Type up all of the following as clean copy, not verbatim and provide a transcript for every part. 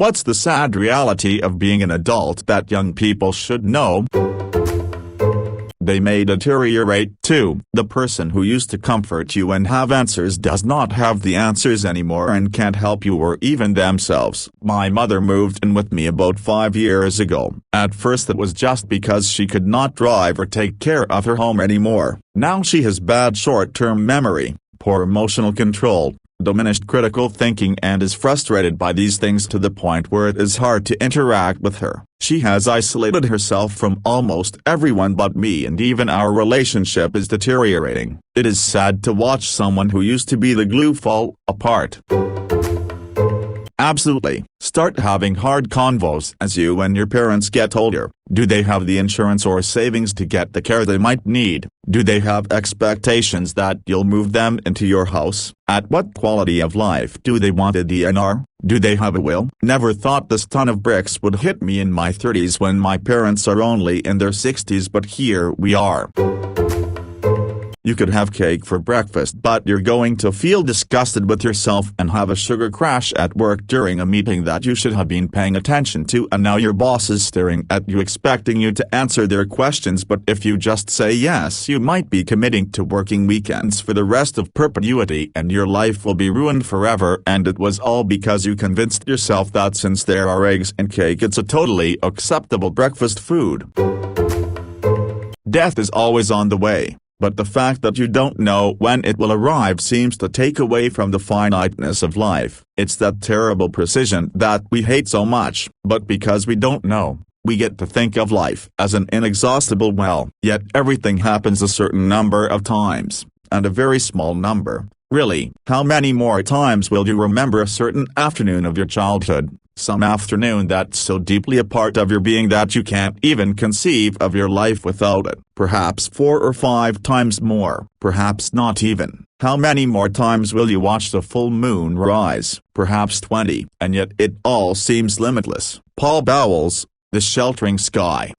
What's the sad reality of being an adult that young people should know? They may deteriorate too. The person who used to comfort you and have answers does not have the answers anymore and can't help you or even themselves. My mother moved in with me about 5 years ago. At first it was just because she could not drive or take care of her home anymore. Now she has bad short-term memory, poor emotional control, diminished critical thinking and is frustrated by these things to the point where it is hard to interact with her. She has isolated herself from almost everyone but me and even our relationship is deteriorating. It is sad to watch someone who used to be the glue fall apart. Absolutely. Start having hard convos as you and your parents get older. Do they have the insurance or savings to get the care they might need? Do they have expectations that you'll move them into your house? At what quality of life do they want a DNR? Do they have a will? Never thought this ton of bricks would hit me in my 30s when my parents are only in their 60s, but here we are. You could have cake for breakfast, but you're going to feel disgusted with yourself and have a sugar crash at work during a meeting that you should have been paying attention to, and now your boss is staring at you expecting you to answer their questions, but if you just say yes, you might be committing to working weekends for the rest of perpetuity and your life will be ruined forever, and it was all because you convinced yourself that since there are eggs in cake it's a totally acceptable breakfast food. Death is always on the way. But the fact that you don't know when it will arrive seems to take away from the finiteness of life. It's that terrible precision that we hate so much, but because we don't know, we get to think of life as an inexhaustible well. Yet everything happens a certain number of times, and a very small number. Really, how many more times will you remember a certain afternoon of your childhood? Some afternoon that's so deeply a part of your being that you can't even conceive of your life without it. Perhaps 4 or 5 times more, perhaps not even. How many more times will you watch the full moon rise? Perhaps 20. And yet it all seems limitless. Paul Bowles, The Sheltering Sky.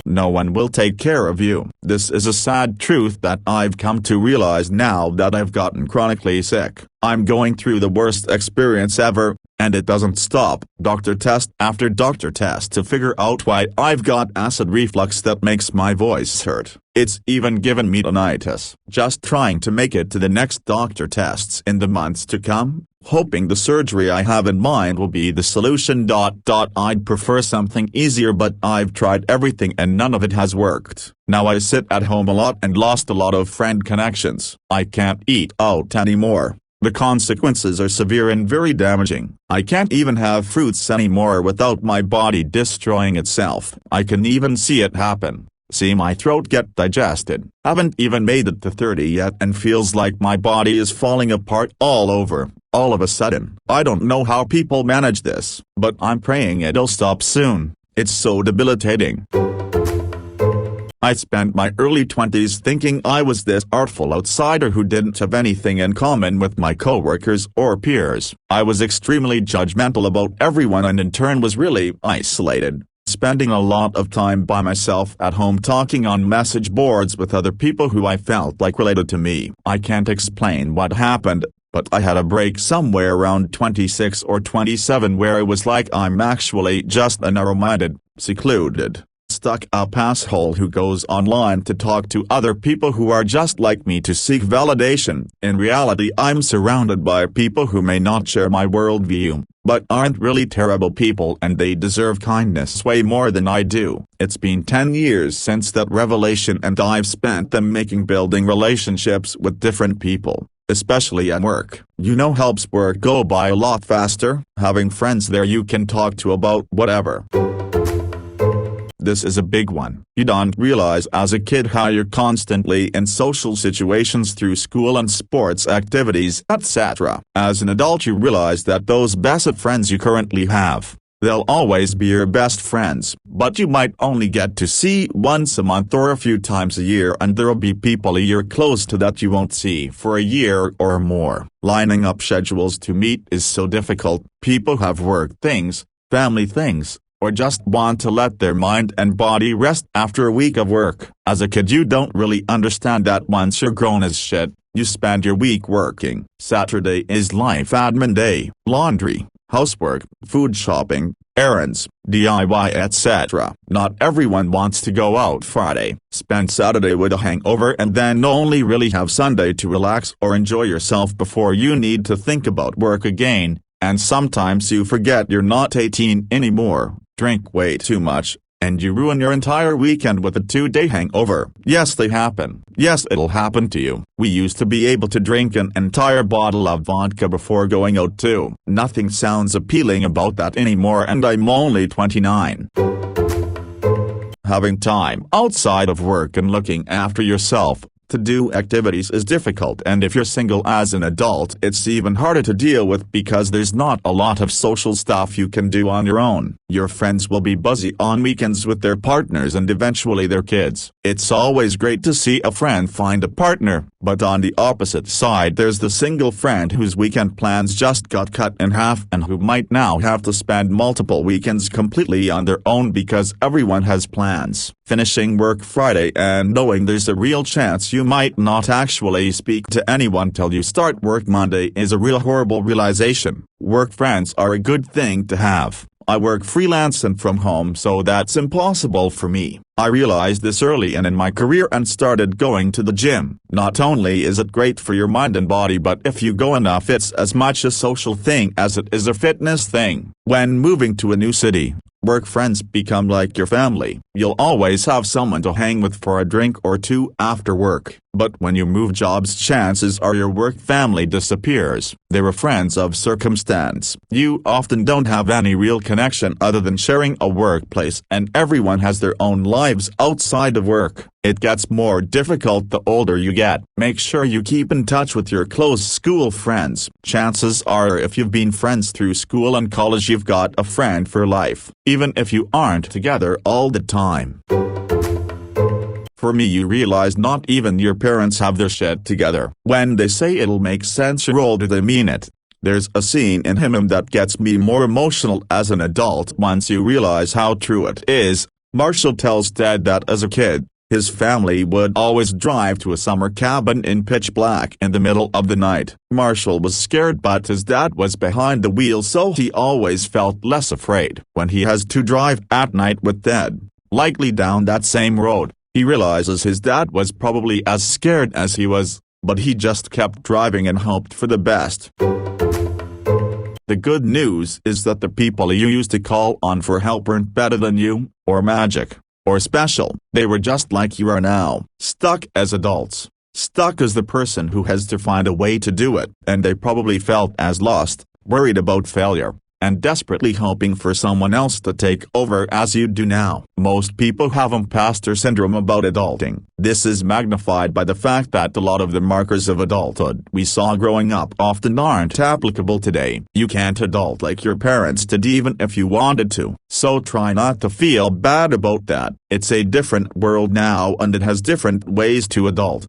No one will take care of you. This is a sad truth that I've come to realize now that I've gotten chronically sick. I'm going through the worst experience ever, and it doesn't stop. Doctor test after doctor test to figure out why I've got acid reflux that makes my voice hurt. It's even given me tinnitus. Just trying to make it to the next doctor tests in the months to come, hoping the surgery I have in mind will be the solution. I'd prefer something easier, but I've tried everything and none of it has worked. Now I sit at home a lot and lost a lot of friend connections. I can't eat out anymore. The consequences are severe and very damaging. I can't even have fruits anymore without my body destroying itself. I can even see it happen. See my throat get digested. Haven't even made it to 30 yet and feels like my body is falling apart all over, all of a sudden. I don't know how people manage this, but I'm praying it'll stop soon. It's so debilitating. I spent my early 20s thinking I was this artful outsider who didn't have anything in common with my coworkers or peers. I was extremely judgmental about everyone and in turn was really isolated, spending a lot of time by myself at home talking on message boards with other people who I felt like related to me. I can't explain what happened, but I had a break somewhere around 26 or 27 where it was like I'm actually just a narrow-minded, secluded, stuck-up asshole who goes online to talk to other people who are just like me to seek validation. In reality, I'm surrounded by people who may not share my worldview, but aren't really terrible people and they deserve kindness way more than I do. It's been 10 years since that revelation and I've spent them building relationships with different people, especially at work. You know, helps work go by a lot faster, having friends there you can talk to about whatever. This is a big one. You don't realize as a kid how you're constantly in social situations through school and sports activities, etc. As an adult you realize that those best friends you currently have, they'll always be your best friends, but you might only get to see once a month or a few times a year, and there'll be people you're close to that you won't see for a year or more. Lining up schedules to meet is so difficult. People have work things, family things, or just want to let their mind and body rest after a week of work. As a kid you don't really understand that once you're grown as shit, you spend your week working. Saturday is life admin day, laundry, housework, food shopping, errands, DIY etc. Not everyone wants to go out Friday, spend Saturday with a hangover and then only really have Sunday to relax or enjoy yourself before you need to think about work again, and sometimes you forget you're not 18 anymore, drink way too much, and you ruin your entire weekend with a 2-day hangover. Yes, they happen. Yes, it'll happen to you. We used to be able to drink an entire bottle of vodka before going out too. Nothing sounds appealing about that anymore, and I'm only 29. Having time outside of work and looking after yourself to do activities is difficult, and if you're single as an adult it's even harder to deal with because there's not a lot of social stuff you can do on your own. Your friends will be busy on weekends with their partners and eventually their kids. It's always great to see a friend find a partner, but on the opposite side there's the single friend whose weekend plans just got cut in half and who might now have to spend multiple weekends completely on their own because everyone has plans. Finishing work Friday and knowing there's a real chance you might not actually speak to anyone till you start work Monday is a real horrible realization. Work friends are a good thing to have. I work freelance and from home, so that's impossible for me. I realized this early in my career and started going to the gym. Not only is it great for your mind and body, but if you go enough it's as much a social thing as it is a fitness thing. When moving to a new city, work friends become like your family. You'll always have someone to hang with for a drink or two after work. But when you move jobs, chances are your work family disappears. They were friends of circumstance. You often don't have any real connection other than sharing a workplace, and everyone has their own lives outside of work. It gets more difficult the older you get. Make sure you keep in touch with your close school friends. Chances are if you've been friends through school and college you've got a friend for life, even if you aren't together all the time. For me, you realize not even your parents have their shit together. When they say it'll make sense, you're older, they mean it. There's a scene in him that gets me more emotional as an adult once you realize how true it is. Marshall tells Dad that as a kid, his family would always drive to a summer cabin in pitch black in the middle of the night. Marshall was scared, but his dad was behind the wheel, so he always felt less afraid. When he has to drive at night with Dad, likely down that same road, he realizes his dad was probably as scared as he was, but he just kept driving and hoped for the best. The good news is that the people you used to call on for help weren't better than you, or magic, or special. They were just like you are now, stuck as adults. Stuck as the person who has to find a way to do it, and they probably felt as lost, worried about failure, and desperately hoping for someone else to take over as you do now. Most people have imposter syndrome about adulting. This is magnified by the fact that a lot of the markers of adulthood we saw growing up often aren't applicable today. You can't adult like your parents did even if you wanted to, so try not to feel bad about that. It's a different world now and it has different ways to adult.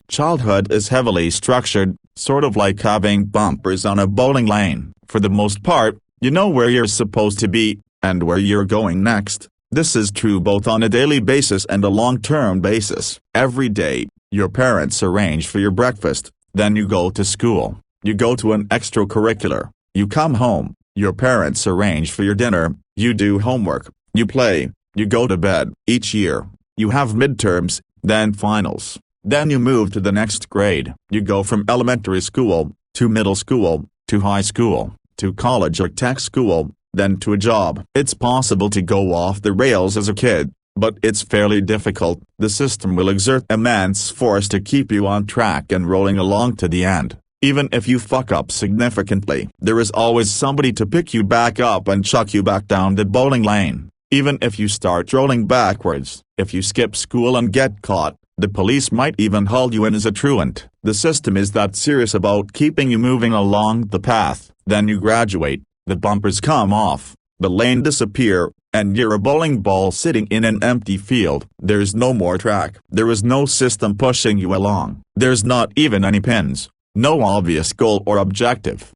Childhood is heavily structured, sort of like having bumpers on a bowling lane. For the most part, you know where you're supposed to be, and where you're going next. This is true both on a daily basis and a long-term basis. Every day, your parents arrange for your breakfast, then you go to school, you go to an extracurricular, you come home, your parents arrange for your dinner, you do homework, you play, you go to bed. Each year, you have midterms, then finals. Then you move to the next grade. You go from elementary school, to middle school, to high school, to college or tech school, then to a job. It's possible to go off the rails as a kid, but it's fairly difficult. The system will exert immense force to keep you on track and rolling along to the end. Even if you fuck up significantly, there is always somebody to pick you back up and chuck you back down the bowling lane. Even if you start rolling backwards, if you skip school and get caught, the police might even haul you in as a truant. The system is that serious about keeping you moving along the path. Then you graduate, the bumpers come off, the lane disappear, and you're a bowling ball sitting in an empty field. There's no more track. There is no system pushing you along. There's not even any pins. No obvious goal or objective.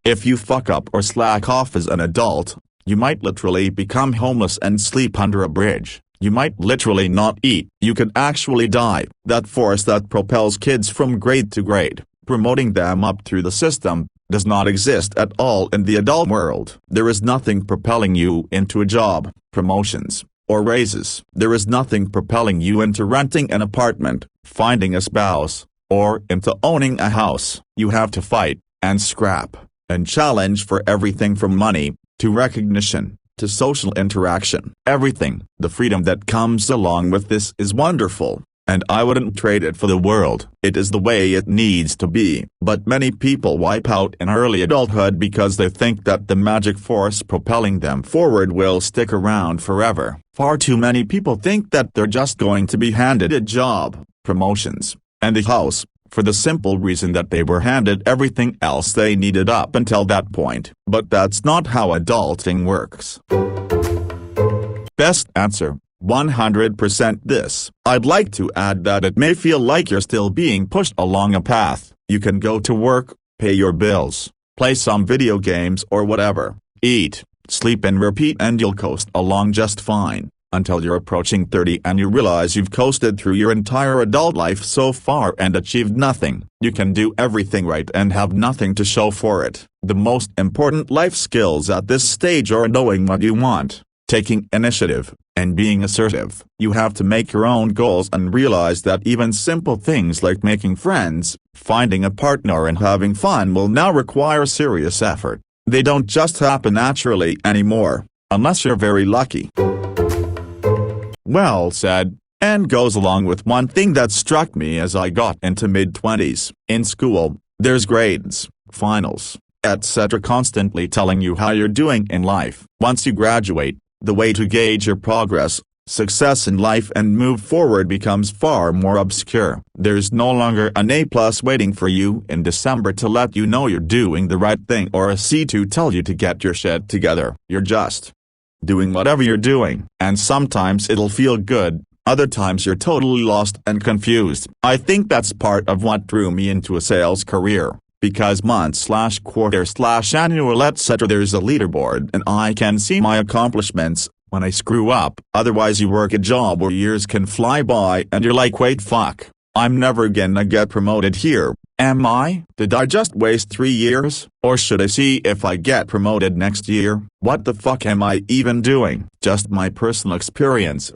If you fuck up or slack off as an adult, you might literally become homeless and sleep under a bridge. You might literally not eat. You could actually die. That force that propels kids from grade to grade, promoting them up through the system, does not exist at all in the adult world. There is nothing propelling you into a job, promotions, or raises. There is nothing propelling you into renting an apartment, finding a spouse, or into owning a house. You have to fight, and scrap, and challenge for everything from money, to recognition, to social interaction. Everything. The freedom that comes along with this is wonderful, and I wouldn't trade it for the world. It is the way it needs to be. But many people wipe out in early adulthood because they think that the magic force propelling them forward will stick around forever. Far too many people think that they're just going to be handed a job, promotions, and a house, for the simple reason that they were handed everything else they needed up until that point. But that's not how adulting works. Best answer: 100% this. I'd like to add that it may feel like you're still being pushed along a path. You can go to work, pay your bills, play some video games or whatever, eat, sleep and repeat, and you'll coast along just fine, until you're approaching 30 and you realize you've coasted through your entire adult life so far and achieved nothing. You can do everything right and have nothing to show for it. The most important life skills at this stage are knowing what you want, taking initiative, and being assertive. You have to make your own goals and realize that even simple things like making friends, finding a partner and having fun will now require serious effort. They don't just happen naturally anymore, unless you're very lucky. Well said, and goes along with one thing that struck me as I got into mid-20s. In school, there's grades, finals, etc. constantly telling you how you're doing in life. Once you graduate, the way to gauge your progress, success in life and move forward becomes far more obscure. There's no longer an A+ waiting for you in December to let you know you're doing the right thing or a C to tell you to get your shit together. You're just doing whatever you're doing. And sometimes it'll feel good, other times you're totally lost and confused. I think that's part of what drew me into a sales career. Because month/quarter/annual etc. there's a leaderboard and I can see my accomplishments when I screw up. Otherwise you work a job where years can fly by and you're like, wait, fuck, I'm never gonna get promoted here, am I? Did I just waste 3 years? Or should I see if I get promoted next year? What the fuck am I even doing? Just my personal experience.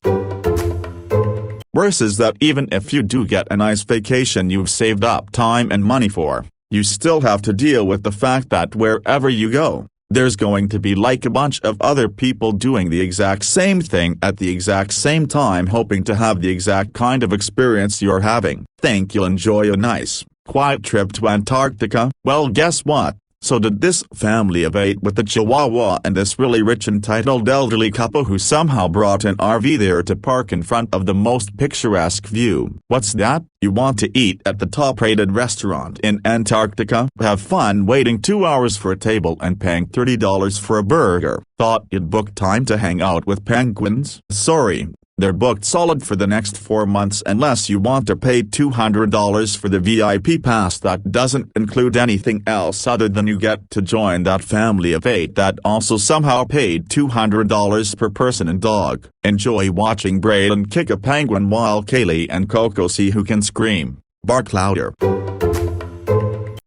Worse is that even if you do get a nice vacation you've saved up time and money for, you still have to deal with the fact that wherever you go, there's going to be like a bunch of other people doing the exact same thing at the exact same time hoping to have the exact kind of experience you're having. Think you'll enjoy a nice, quiet trip to Antarctica? Well, guess what? So did this family of 8 with the Chihuahua and this really rich entitled elderly couple who somehow brought an RV there to park in front of the most picturesque view. What's that? You want to eat at the top-rated restaurant in Antarctica? Have fun waiting 2 hours for a table and paying $30 for a burger. Thought you'd book time to hang out with penguins? Sorry. They're booked solid for the next 4 months unless you want to pay $200 for the VIP pass that doesn't include anything else other than you get to join that family of 8 that also somehow paid $200 per person and dog. Enjoy watching Braden kick a penguin while Kaylee and Coco see who can scream, bark louder.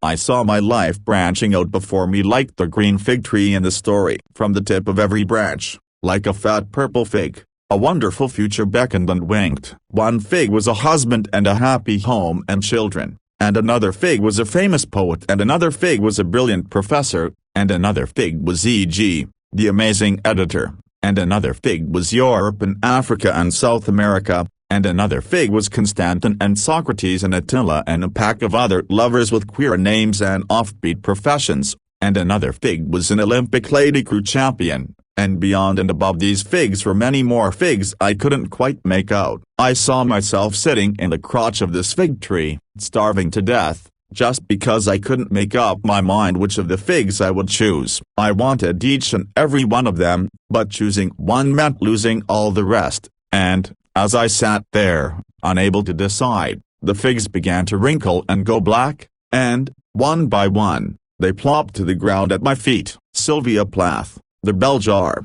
I saw my life branching out before me like the green fig tree in the story. From the tip of every branch, like a fat purple fig, a wonderful future beckoned and winked. One fig was a husband and a happy home and children, and another fig was a famous poet, and another fig was a brilliant professor, and another fig was E.G., the amazing editor, and another fig was Europe and Africa and South America, and another fig was Constantine and Socrates and Attila and a pack of other lovers with queer names and offbeat professions, and another fig was an Olympic lady crew champion. And beyond and above these figs were many more figs I couldn't quite make out. I saw myself sitting in the crotch of this fig tree, starving to death, just because I couldn't make up my mind which of the figs I would choose. I wanted each and every one of them, but choosing one meant losing all the rest, and, as I sat there, unable to decide, the figs began to wrinkle and go black, and, one by one, they plopped to the ground at my feet. Sylvia Plath. The Bell Jar.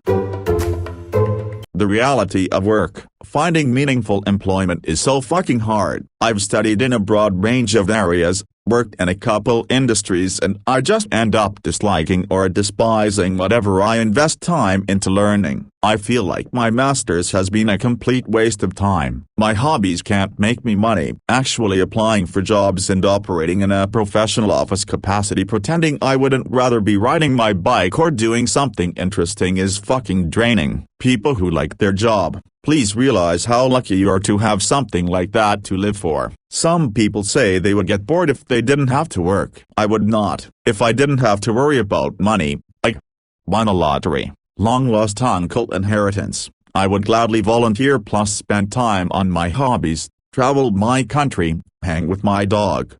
The reality of work. Finding meaningful employment is so fucking hard. I've studied in a broad range of areas, worked in a couple industries and I just end up disliking or despising whatever I invest time into learning. I feel like my master's has been a complete waste of time. My hobbies can't make me money. Actually applying for jobs and operating in a professional office capacity pretending I wouldn't rather be riding my bike or doing something interesting is fucking draining. People who like their job, please realize how lucky you are to have something like that to live for. Some people say they would get bored if they didn't have to work. I would not. If I didn't have to worry about money, like won a lottery, long-lost uncle inheritance, I would gladly volunteer plus spend time on my hobbies, travel my country, hang with my dog.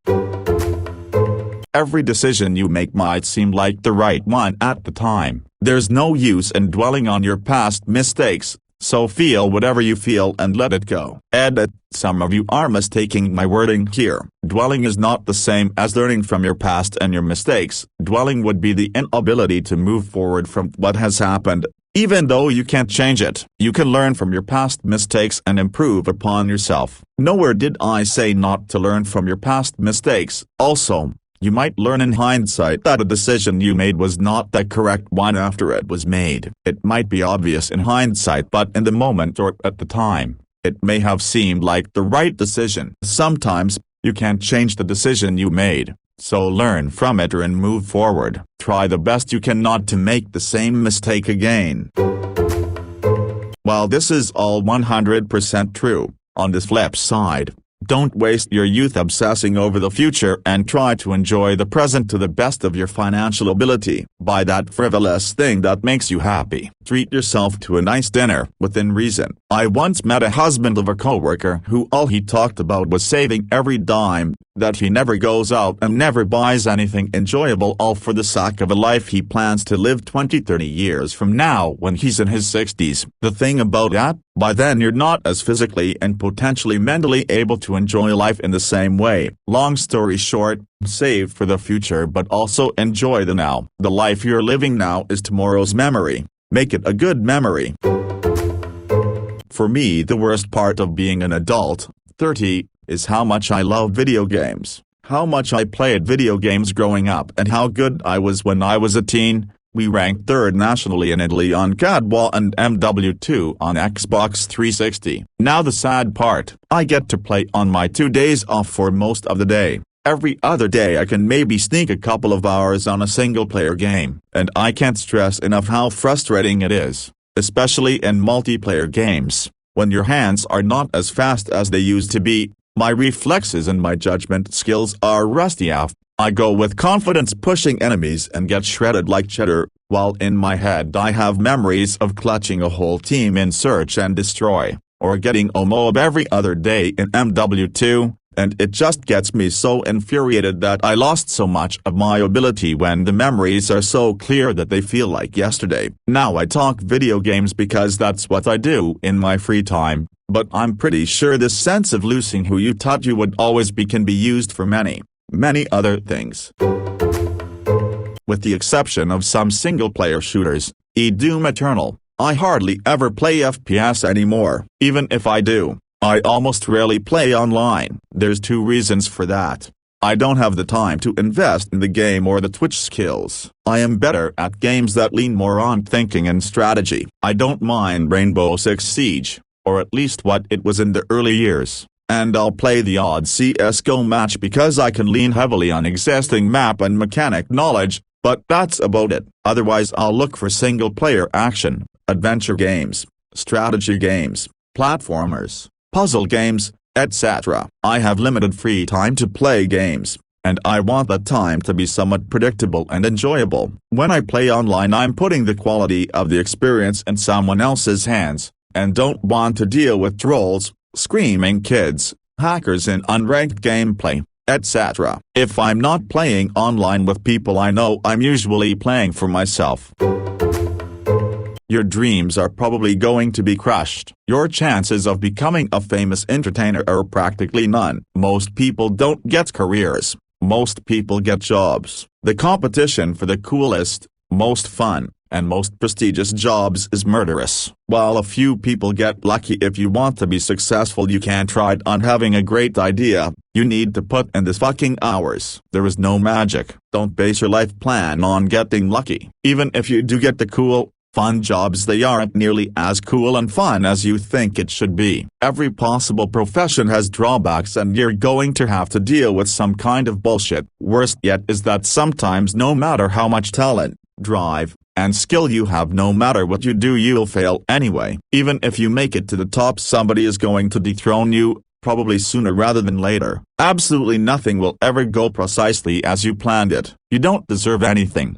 Every decision you make might seem like the right one at the time. There's no use in dwelling on your past mistakes, so feel whatever you feel and let it go. Edit. Some of you are mistaking my wording here. Dwelling is not the same as learning from your past and your mistakes. Dwelling would be the inability to move forward from what has happened. Even though you can't change it, you can learn from your past mistakes and improve upon yourself. Nowhere did I say not to learn from your past mistakes. Also, you might learn in hindsight that a decision you made was not the correct one after it was made. It might be obvious in hindsight, but in the moment or at the time, it may have seemed like the right decision. Sometimes, you can't change the decision you made, so learn from it and move forward. Try the best you can not to make the same mistake again. While this is all 100% true, on the flip side, don't waste your youth obsessing over the future and try to enjoy the present to the best of your financial ability. Buy that frivolous thing that makes you happy. Treat yourself to a nice dinner, within reason. I once met a husband of a coworker who all he talked about was saving every dime, that he never goes out and never buys anything enjoyable, all for the sake of a life he plans to live 20-30 years from now when he's in his 60s. The thing about that, by then you're not as physically and potentially mentally able to enjoy life in the same way. Long story short, save for the future but also enjoy the now. The life you're living now is tomorrow's memory. Make it a good memory. For me, the worst part of being an adult, 30, is how much I love video games. How much I played video games growing up and how good I was when I was a teen. We ranked 3rd nationally in Italy on CAD and MW2 on Xbox 360. Now the sad part, I get to play on my 2 days off for most of the day. Every other day I can maybe sneak a couple of hours on a single-player game, and I can't stress enough how frustrating it is, especially in multiplayer games, when your hands are not as fast as they used to be. My reflexes and my judgment skills are rusty AF. I go with confidence pushing enemies and get shredded like cheddar, while in my head I have memories of clutching a whole team in Search and Destroy, or getting a mob every other day in MW2, and it just gets me so infuriated that I lost so much of my ability when the memories are so clear that they feel like yesterday. Now I talk video games because that's what I do in my free time, but I'm pretty sure this sense of losing who you thought you would always be can be used for many other things. With the exception of some single-player shooters, Doom Eternal, I hardly ever play FPS anymore. Even if I do, I almost rarely play online. There's 2 reasons for that. I don't have the time to invest in the game or the Twitch skills. I am better at games that lean more on thinking and strategy. I don't mind Rainbow Six Siege, or at least what it was in the early years. And I'll play the odd CSGO match because I can lean heavily on existing map and mechanic knowledge, but that's about it. Otherwise I'll look for single-player action, adventure games, strategy games, platformers, puzzle games, etc. I have limited free time to play games, and I want that time to be somewhat predictable and enjoyable. When I play online I'm putting the quality of the experience in someone else's hands, and don't want to deal with trolls, screaming kids, hackers in unranked gameplay, etc. If I'm not playing online with people I know, I'm usually playing for myself. Your dreams are probably going to be crushed. Your chances of becoming a famous entertainer are practically none. Most people don't get careers. Most people get jobs. The competition for the coolest, most fun, and most prestigious jobs is murderous. While a few people get lucky, if you want to be successful you can't ride on having a great idea, you need to put in the fucking hours. There is no magic. Don't base your life plan on getting lucky. Even if you do get the cool, fun jobs, they aren't nearly as cool and fun as you think it should be. Every possible profession has drawbacks and you're going to have to deal with some kind of bullshit. Worst yet is that sometimes no matter how much talent, drive, and skill you have, no matter what you do you'll fail anyway. Even if you make it to the top, somebody is going to dethrone you, probably sooner rather than later. Absolutely nothing will ever go precisely as you planned it. You don't deserve anything.